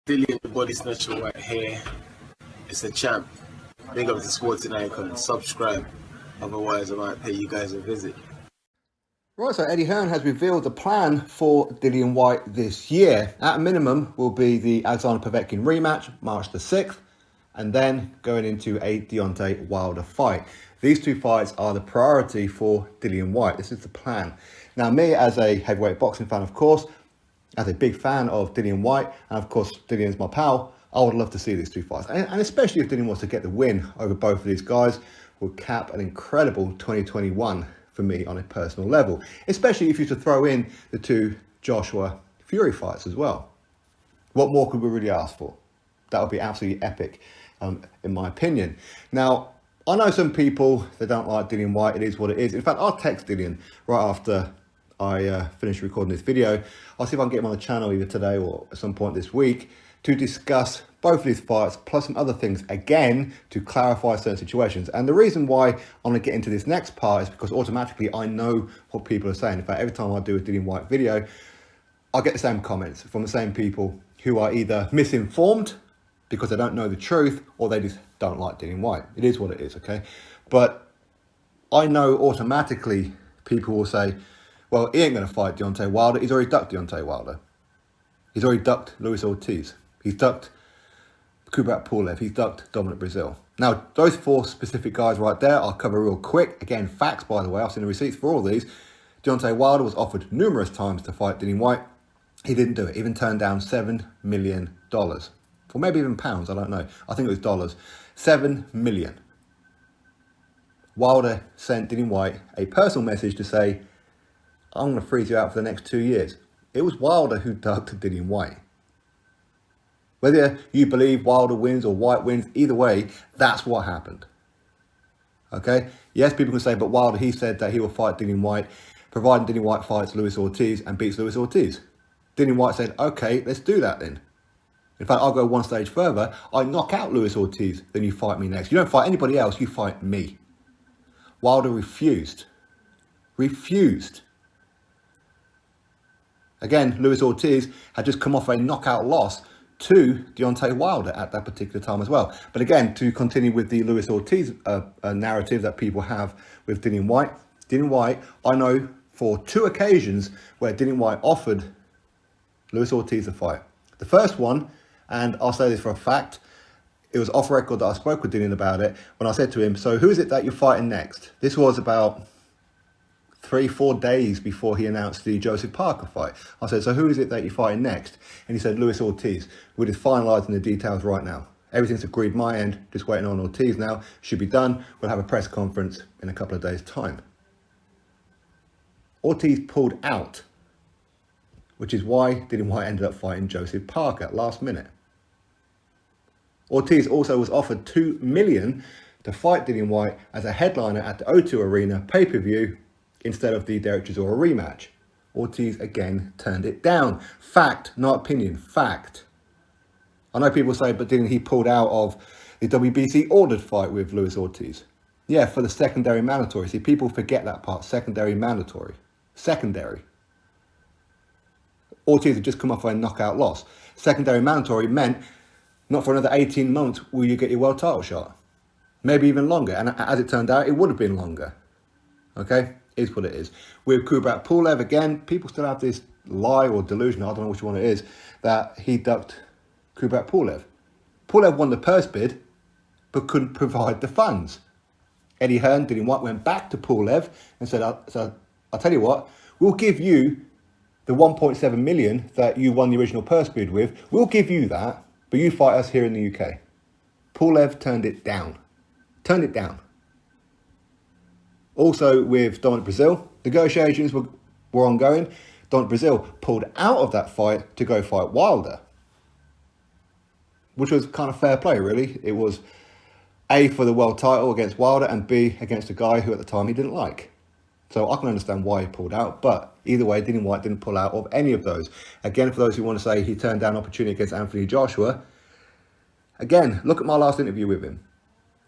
Dillian the Body Snatcher right here. It's a champ. Big up to Sporting Icon. Subscribe. Otherwise, I might pay you guys a visit. Right, so Eddie Hearn has revealed the plan for Dillian Whyte this year. At a minimum will be the Alexander Povetkin rematch, March the 6th, and then going into a Deontay Wilder fight. These two fights are the priority for Dillian Whyte. This is the plan. Now, me as a heavyweight boxing fan, of course, as a big fan of Dillian Whyte, and of course Dillian's my pal, I would love to see these two fights. And especially if Dillian wants to get the win over both of these guys, would cap an incredible 2021 for me on a personal level. Especially if you to throw in the two Joshua Fury fights as well. What more could we really ask for? That would be absolutely epic, in my opinion. Now, I know some people that don't like Dillian Whyte. It is what it is. In fact, I'll text Dillian right after I finish recording this video. I'll see if I can get him on the channel either today or at some point this week to discuss both of these fights, plus some other things, again, to clarify certain situations. And the reason why I'm going to get into this next part is because automatically I know what people are saying. In fact, every time I do a Dillian Whyte video, I get the same comments from the same people who are either misinformed because they don't know the truth or they just don't like Dillian Whyte. It is what it is, okay? But I know automatically people will say, well, he ain't going to fight Deontay Wilder. He's already ducked Deontay Wilder. He's already ducked Luis Ortiz. He's ducked Kubrat Pulev. He's ducked Dominic Breazeale. Now, those four specific guys right there, I'll cover real quick. Again, facts, by the way. I've seen the receipts for all these. Deontay Wilder was offered numerous times to fight Dillian Whyte. He didn't do it. Even turned down $7 million. Or maybe even pounds, I don't know. I think it was dollars. $7 million. Wilder sent Dillian Whyte a personal message to say, I'm going to freeze you out for the next 2 years. It was Wilder who ducked Dillian Whyte. Whether you believe Wilder wins or Whyte wins, either way, that's what happened. Okay? Yes, people can say, but Wilder, he said that he will fight Dillian Whyte, providing Dillian Whyte fights Luis Ortiz and beats Luis Ortiz. Dillian Whyte said, okay, let's do that then. In fact, I'll go one stage further. I knock out Luis Ortiz, then you fight me next. You don't fight anybody else, you fight me. Wilder refused. Refused. Again, Luis Ortiz had just come off a knockout loss to Deontay Wilder at that particular time as well. But again, to continue with the Luis Ortiz narrative that people have with Dillian Whyte, I know for two occasions where Dillian Whyte offered Luis Ortiz a fight. The first one, and I'll say this for a fact, it was off record that I spoke with Dillian about it, when I said to him, so who is it that you're fighting next? This was about 3-4 days before he announced the Joseph Parker fight. I said, so who is it that you're fighting next? And he said, Luis Ortiz. We're just finalising the details right now. Everything's agreed my end, just waiting on Ortiz now. Should be done. We'll have a press conference in a couple of days' time. Ortiz pulled out, which is why Dillian Whyte ended up fighting Joseph Parker last minute. Ortiz also was offered $2 million to fight Dillian Whyte as a headliner at the O2 Arena pay-per-view instead of the Derek Chisora rematch. Ortiz again turned it down. Fact, not opinion, fact. I know people say, but didn't he pulled out of the WBC ordered fight with Luis Ortiz? Yeah, for the secondary mandatory. See, people forget that part. Secondary mandatory. Secondary. Ortiz had just come off a knockout loss. Secondary mandatory meant not for another 18 months will you get your world title shot. Maybe even longer. And as it turned out, it would have been longer. Okay? Is what it is. With Kubrat Pulev, again, people still have this lie or delusion, I don't know which one it is, that he ducked Kubrat Pulev. Pulev won the purse bid, but couldn't provide the funds. Eddie Hearn, Dillian Whyte, went back to Pulev and said, I'll tell you what, we'll give you the 1.7 million that you won the original purse bid with. We'll give you that, but you fight us here in the UK. Pulev turned it down. Turned it down. Also with Dominic Breazeale, negotiations were ongoing. Dominic Breazeale pulled out of that fight to go fight Wilder, which was kind of fair play, really. It was A, for the world title against Wilder, and B, against a guy who at the time he didn't like. So I can understand why he pulled out, but either way, Dillian Whyte didn't pull out of any of those. Again, for those who want to say he turned down opportunity against Anthony Joshua, again, look at my last interview with him.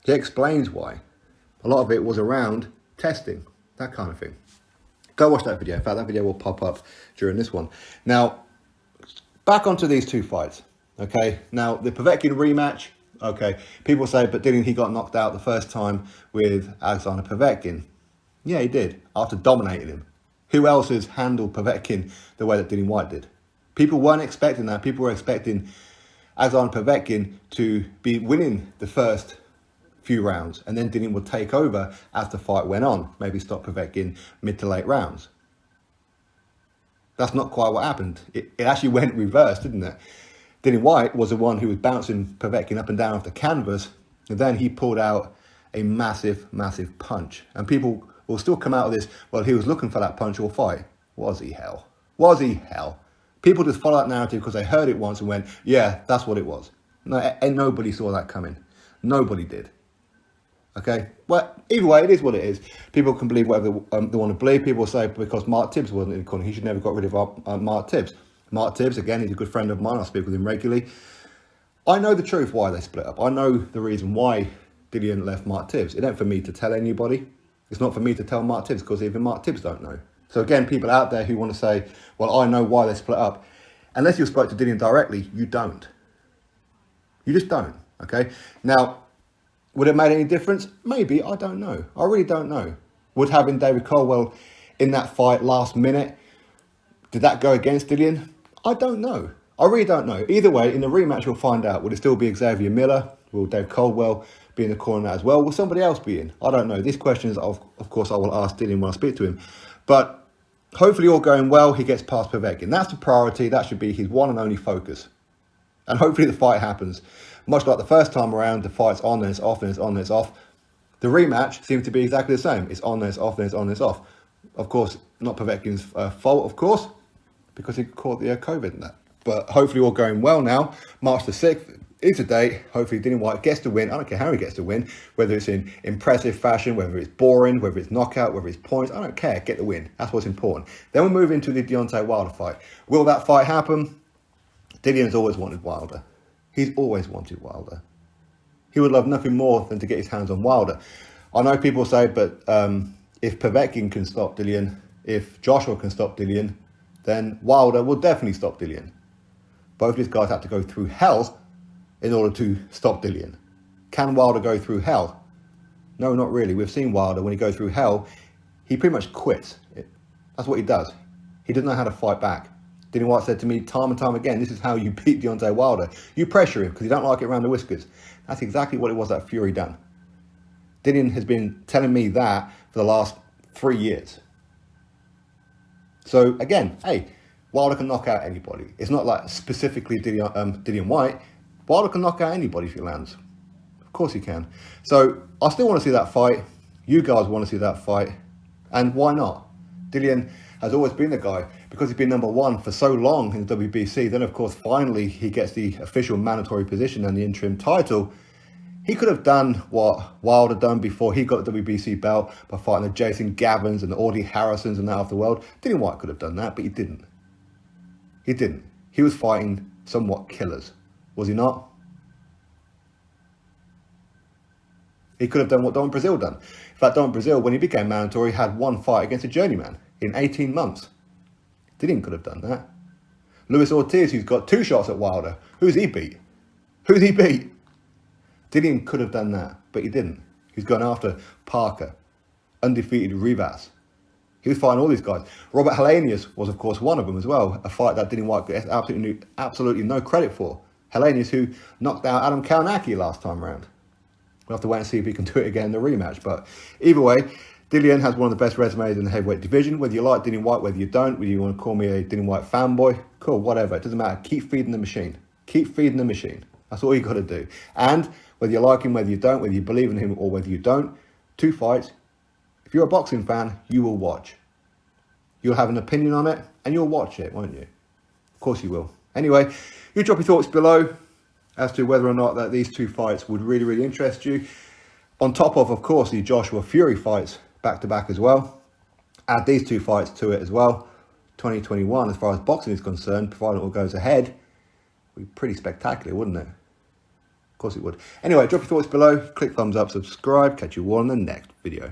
He explains why. A lot of it was around testing, that kind of thing. Go watch that video. In fact, that video will pop up during this one. Now, back onto these two fights. Okay, now the Povetkin rematch, okay, people say, but Dillian, he got knocked out the first time with Alexander Povetkin. Yeah, he did, after dominating him. Who else has handled Povetkin the way that Dillian Whyte did? People weren't expecting that. People were expecting Alexander Povetkin to be winning the first few rounds, and then Dillian would take over as the fight went on, maybe stop Povetkin mid to late rounds. That's not quite what happened. It actually went reverse, didn't it? Dillian Whyte was the one who was bouncing Povetkin up and down off the canvas, and then he pulled out a massive, massive punch. And people will still come out of this, well, he was looking for that punch or fight. Was he hell? Was he hell? People just follow that narrative because they heard it once and went, yeah, that's what it was. No, and nobody saw that coming. Nobody did. Okay? Well, either way, it is what it is. People can believe whatever they want to believe. People say because Mark Tibbs wasn't in the corner, he should never got rid of Mark Tibbs. Mark Tibbs, again, he's a good friend of mine. I speak with him regularly. I know the truth why they split up. I know the reason why Dillian left Mark Tibbs. It ain't for me to tell anybody. It's not for me to tell Mark Tibbs because even Mark Tibbs don't know. So again, people out there who want to say, well, I know why they split up. Unless you spoke to Dillian directly, you don't. You just don't, okay? Now, would it have made any difference? Maybe, I don't know. I really don't know. Would having David Caldwell in that fight last minute, did that go against Dillian? I don't know. I really don't know. Either way, in the rematch, we'll find out. Will it still be Xavier Miller? Will Dave Caldwell be in the corner as well? Will somebody else be in? I don't know. These questions, of course, I will ask Dillian when I speak to him. But hopefully all going well, he gets past Povetkin. That's the priority. That should be his one and only focus. And hopefully the fight happens. Much like the first time around, the fight's on, then it's off, then it's on, then it's off. The rematch seems to be exactly the same. It's on, then it's off, then it's on, then it's off. Of course, not Povetkin's fault, of course, because he caught the COVID and that. But hopefully all going well now. March the 6th is the date. Hopefully Dillian Whyte gets to win. I don't care how he gets to win, whether it's in impressive fashion, whether it's boring, whether it's knockout, whether it's points. I don't care. Get the win. That's what's important. Then we'll move into the Deontay Wilder fight. Will that fight happen? Dillian's always wanted Wilder. He's always wanted Wilder. He would love nothing more than to get his hands on Wilder. I know people say, but if Povetkin can stop Dillian, if Joshua can stop Dillian, then Wilder will definitely stop Dillian. Both these guys have to go through hell in order to stop Dillian. Can Wilder go through hell? No, not really. We've seen Wilder, when he goes through hell, he pretty much quits. That's what he does. He doesn't know how to fight back. Dillian Whyte said to me time and time again, this is how you beat Deontay Wilder. You pressure him because you don't like it around the whiskers. That's exactly what it was that Fury done. Dillian has been telling me that for the last 3 years. So again, hey, Wilder can knock out anybody. It's not like specifically Dillian Whyte. Wilder can knock out anybody if he lands. Of course he can. So I still want to see that fight. You guys want to see that fight. And why not? Dillian has always been the guy, because he's been number one for so long in the WBC. Then, of course, finally he gets the official mandatory position and the interim title. He could have done what Wilder done before he got the WBC belt by fighting the Jason Gavins and the Audie Harrisons and that of the world. Dillian Whyte could have done that, but he didn't. He didn't. He was fighting somewhat killers. Was he not? He could have done what Don Brazil done. In fact, Don Brazil, when he became mandatory, had one fight against a journeyman in 18 months. Dillian could have done that. Luis Ortiz, who's got 2 shots at Wilder. Who's he beat? Who's he beat? Dillian could have done that, but he didn't. He's gone after Parker, undefeated Rivas. He was fighting all these guys. Robert Helenius was, of course, one of them as well. A fight that Dillian Whyte gets absolutely no credit for. Helenius, who knocked out Adam Kalinacki last time around. We'll have to wait and see if he can do it again in the rematch. But either way, Dillian has one of the best resumes in the heavyweight division. Whether you like Dillian Whyte, whether you don't, whether you want to call me a Dillian Whyte fanboy, cool, whatever. It doesn't matter. Keep feeding the machine. Keep feeding the machine. That's all you got to do. And whether you like him, whether you don't, whether you believe in him or whether you don't, 2 fights. If you're a boxing fan, you will watch. You'll have an opinion on it and you'll watch it, won't you? Of course you will. Anyway, you drop your thoughts below as to whether or not that these 2 fights would really, really interest you. On top of course, the Joshua Fury fights back-to-back as well. Add these 2 fights to it as well. 2021, as far as boxing is concerned, provided it all goes ahead, would be pretty spectacular, wouldn't it? Of course it would. Anyway, drop your thoughts below. Click thumbs up, subscribe. Catch you all in the next video.